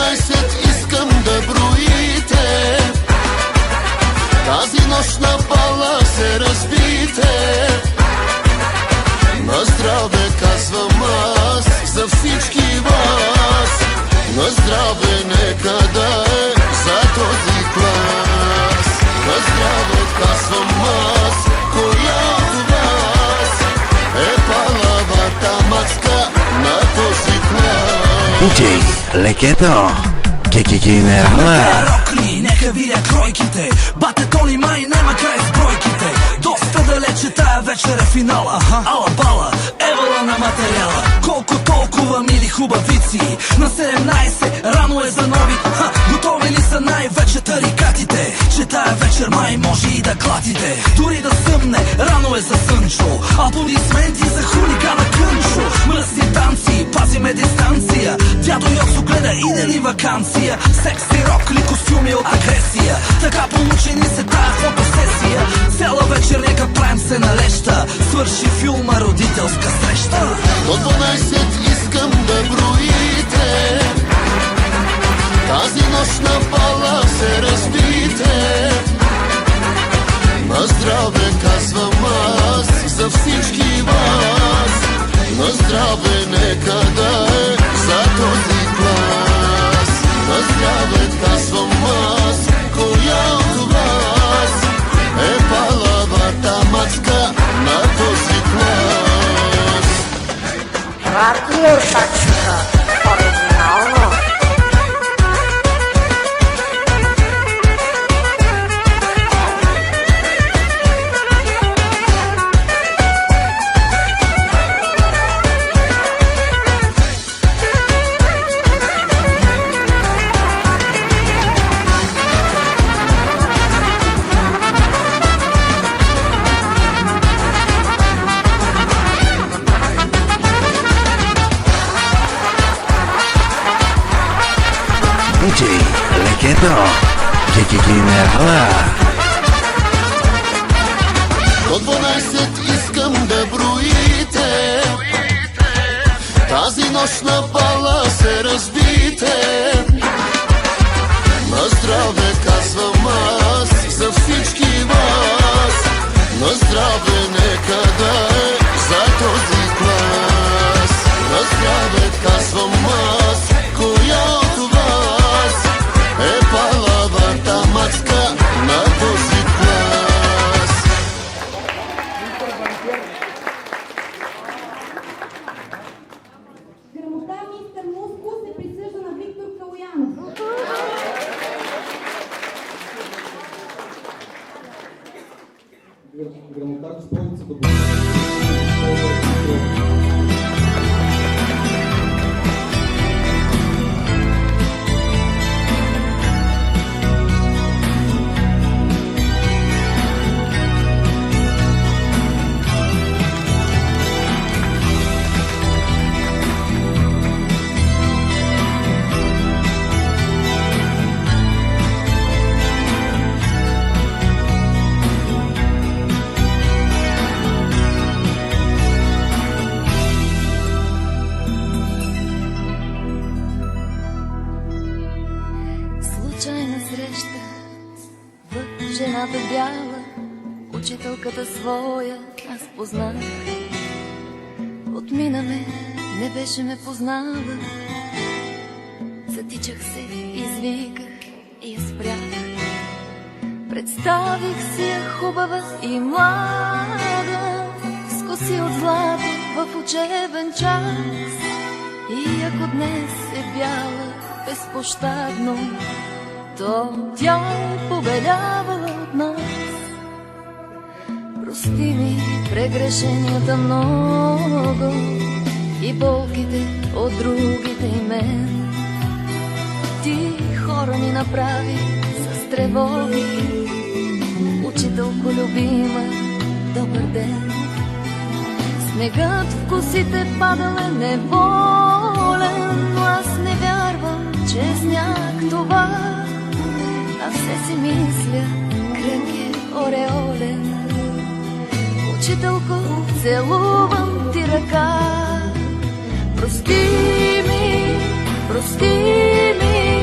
12 искам да броите. Тази нощ на бала се разбите. На здраве казвам аз за всички вас. На здраве нека да е за този клас. На здраве казвам аз, коя от вас е палавата мацка на този клас. Диджей Лекето, генерала. Рокли, нека видя кройките. Бате Тони май няма край с бройките. Доста далече тая вечер е финала. Ала бала, евала на материала. Колко толкова мили хубавици. На 17 рано е за нови. Готови ли са най-вече тарикатите? Че тая вечер май може и да клатите. Дори да съмне, рано е за Сънчо. Аплодисменти за хулигана Кънчо. Мръсни танци, пазиме дистанция. Дядо Йосо гледа иде ли вакансия. Секси рок ли костюми от агресия. Така получени се тая фотосесия. Цяла вечер нека правим се налеща. Свърши филма родителска среща. До 12 искам да броите. Тази нощ на бала се разбите. На здраве казвам аз за всички вас. На здраве нека да е за този клас. На здраве казвам аз, коя от вас е палавата мацка на този клас. Radio Tačka, originalno. Диджей Лекето, генерала. До 12 искам да броите. Тази нощ на бала се разбите. На здраве казвам аз за всички вас. На здраве нека да е за този клас. На здраве казвам аз, коя от вас е палавата мацка на този клас. Грамота мистер Муско се присъжда на Виктор Калоянов. Грамота госпожица да случайна среща в жената бяла, учителката своя аз познах. Отминаме, не беше ме познала. Затичах се, извиках и я спрях. Представих си я хубава и млада, с коси от злато в учебен час. И ако днес е бяла безпощадно, то тя е победявала от нас. Прости ми прегрешенията много и болките от другите и мен. Ти хора ни направи с тревоги, учителко любима, добър ден. Снегът в косите падал е неволен, но аз не вярвам, че е сняг това, а все си мисля, кръг е ореолен. Учителко, целувам ти ръка, прости ми, прости ми.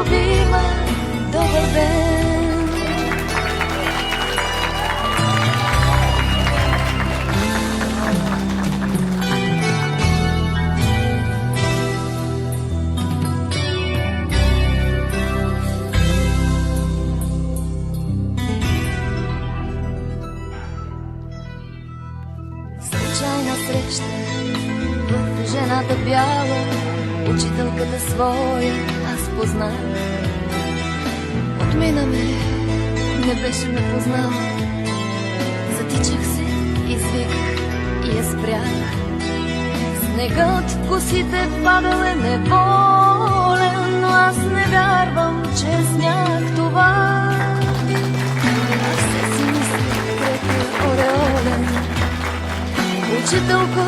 любима, добър ден. Случайна среща в жената бяла, учителката своя аз познах. Отмина ме, не беше ме познала. Затичах се, извиках и я спрях. Снегът в косите падал е неволен, но аз не вярвам, че е сняг това. Все си мисля, крепя ореолен. Учителко,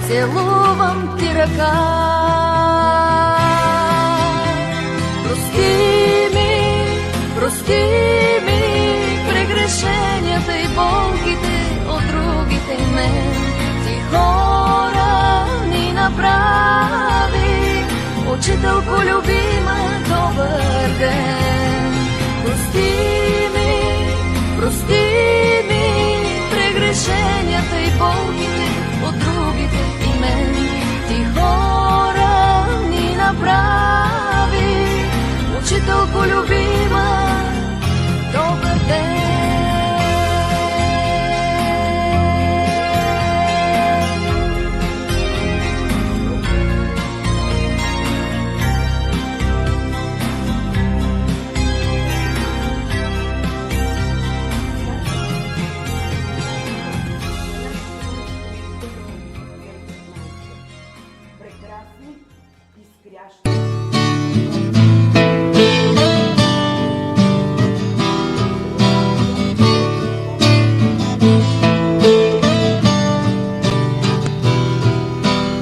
целувам ти ръка. Прости ми прегрешенията и болките от другите и мен. Ти хора ни направи, учителко любима, добър ден. Прости ми прегрешенията и болките от другите и мен. Ти хора ни направи, учителко любима, добър ден. Прекрасни, изкрящи.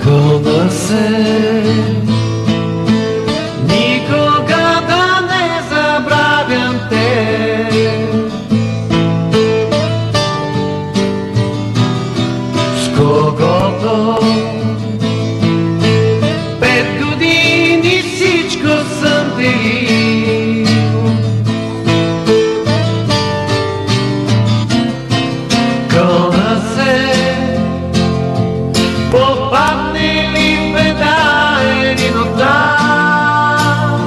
Кълна се никога да не забравям те. С когото 5 години всичко съм делил. Кълна се попадне ли в беда един от нас,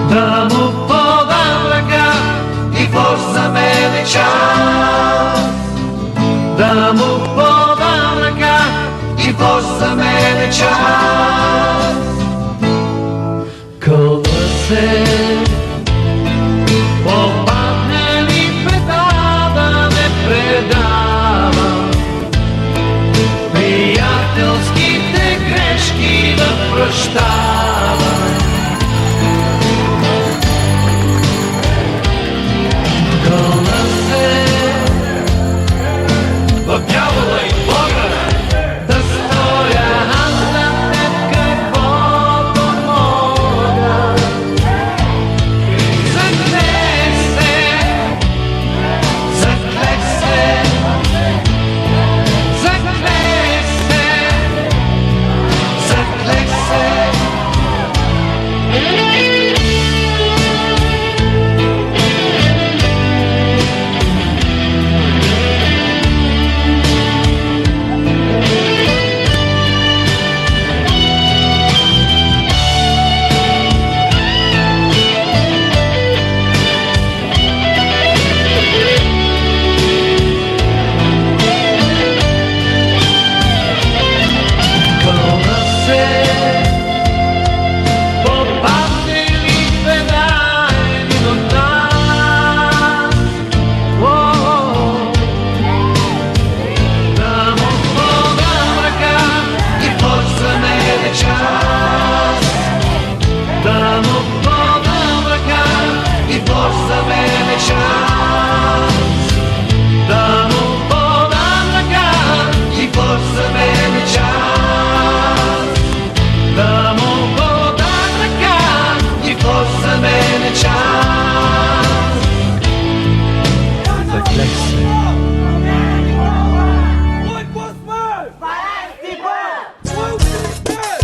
да му подам ръка и форс за мен е час. Да му подам ръка и форс за мен е час. Кълна се попадне ли в беда да не предава, приятелските грешки да прощава. Кълна се в дявола и Бога да стоя аз за теб каквото мога. Заклех се, заклех се, заклех се, заклех се. Кълна се попадне ли в беда един от нас, да му подам ръка и форс за мен е час. Да му подам ръка и форс за мен е час. Да му подам ръка и форс за мен е час. Да му подам ръка и форс за мен е час. Заклех се. Ой, Господь! Твой успех!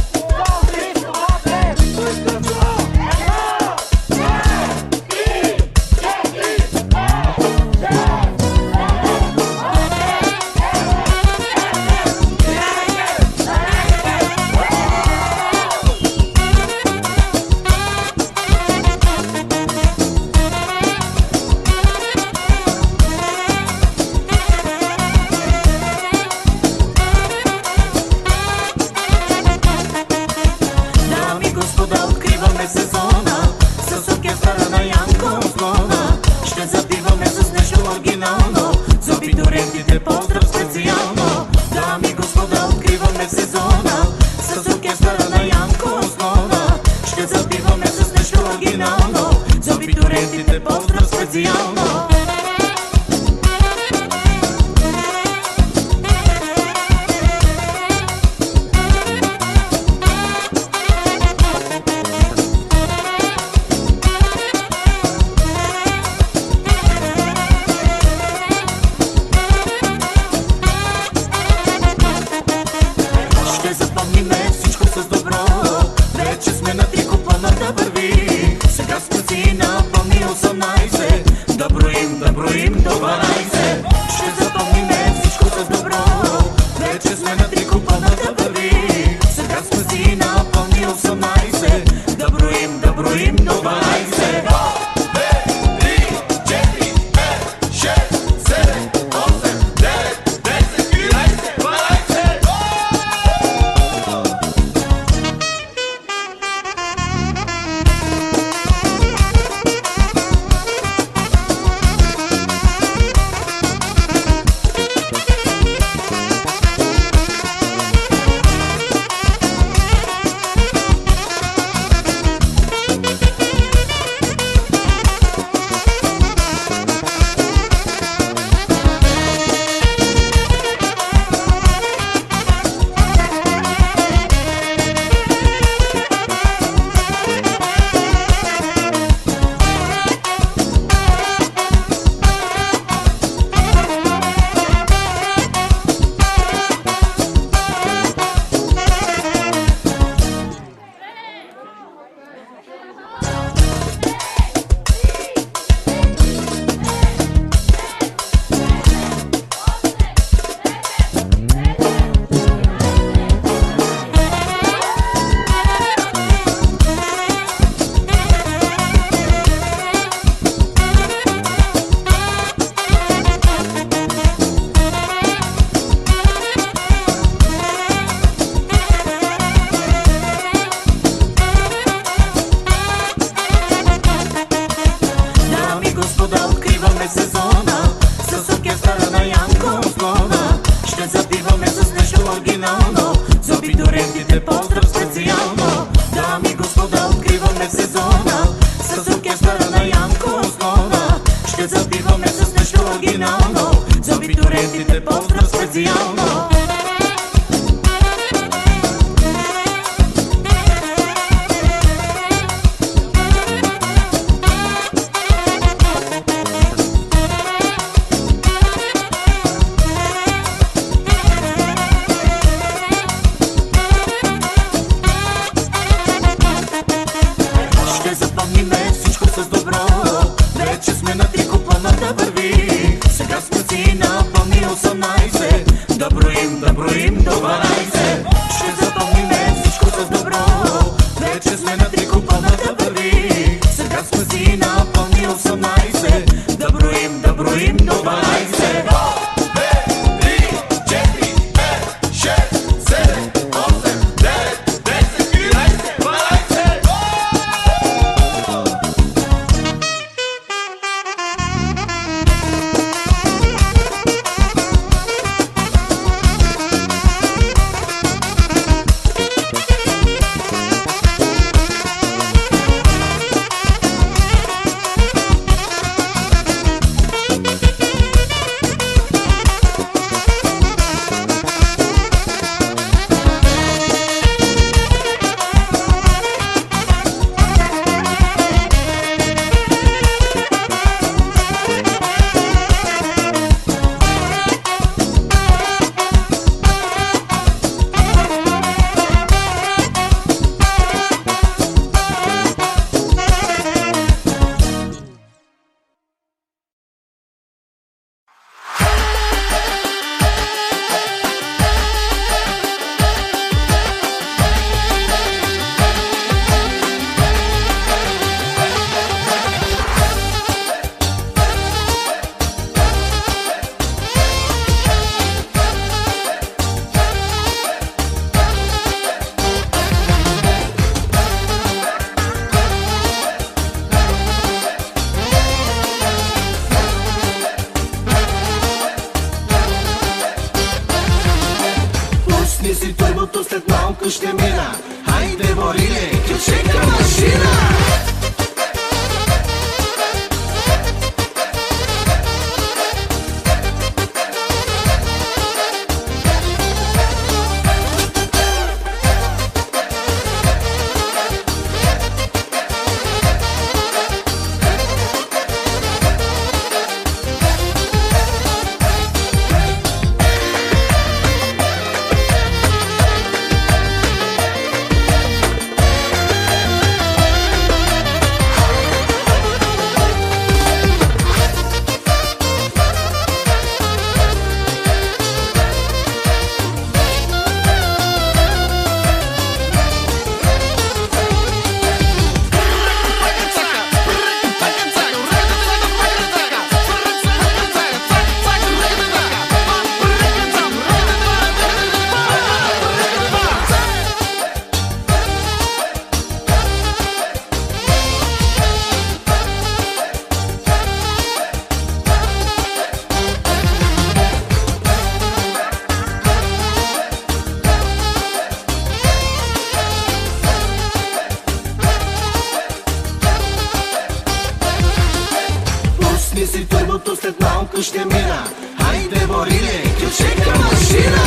абитурентите поздрав специално. Ще запомниме всичко с добро, вече сме на три купона да върви. Сега спаси напомни 18, да броим до 12. Ще запомниме всичко с добро, вече сме на три купона да върви. Сега спаси напомни 18, да броим до 12. ще мина. Хайде, Бориле, кючека машина! Пусни си турбото, след малко ще мина. Хайде, Бориле, кючека машина!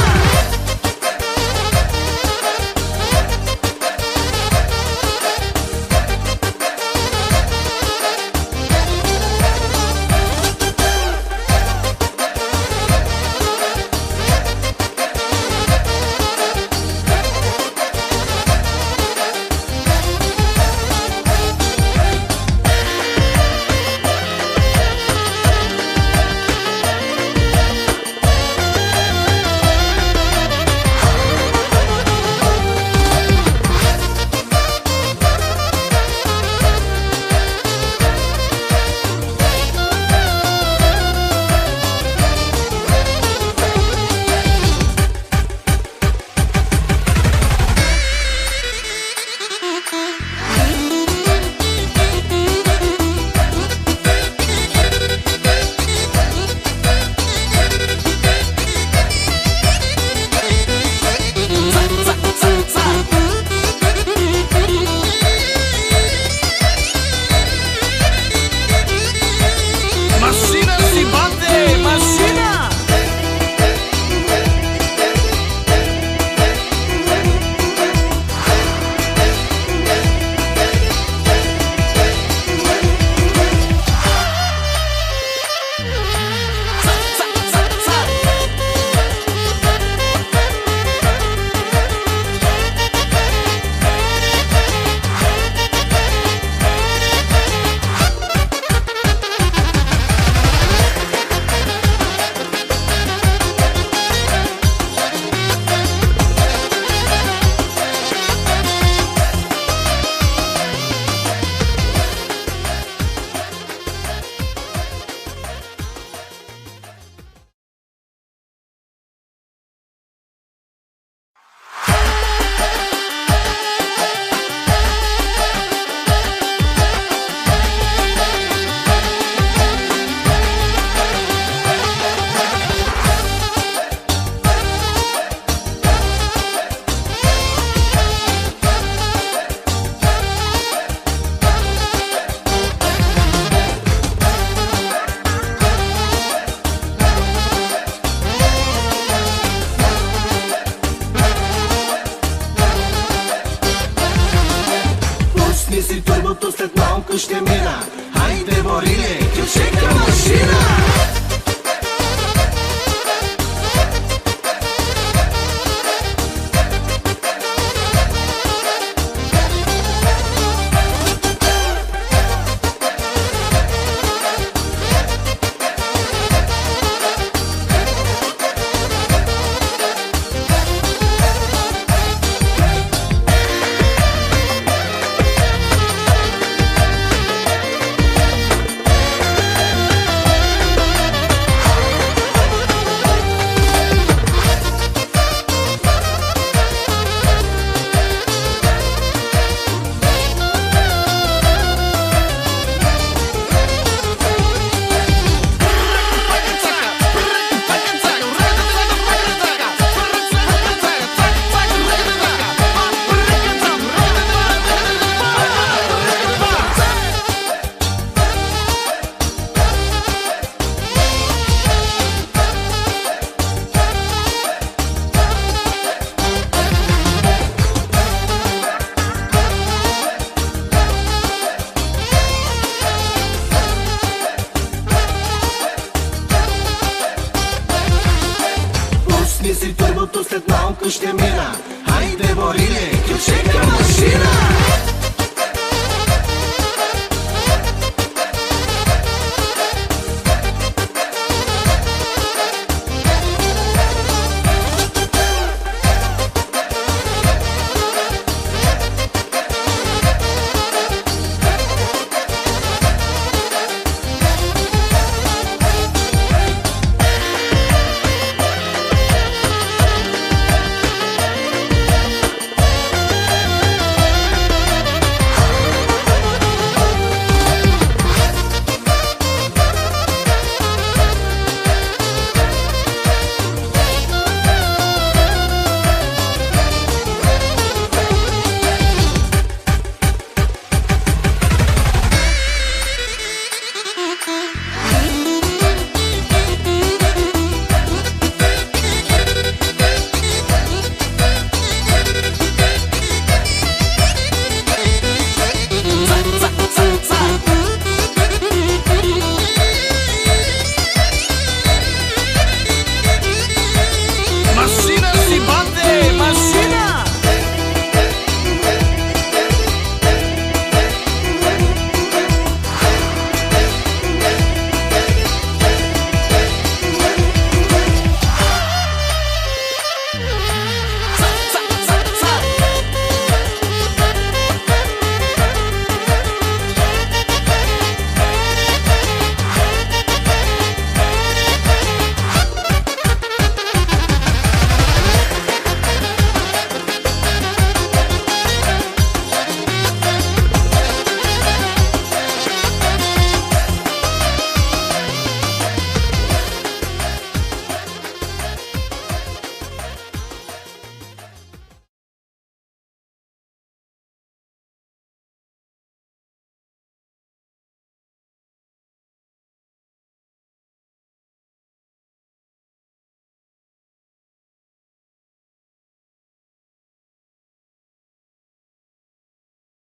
Пусни си турбото, след малко ще мина. Хайде, Бориле, кючека машина! Пусни си турбото, след малко ще мина. Хайде, Бориле, кючека машина!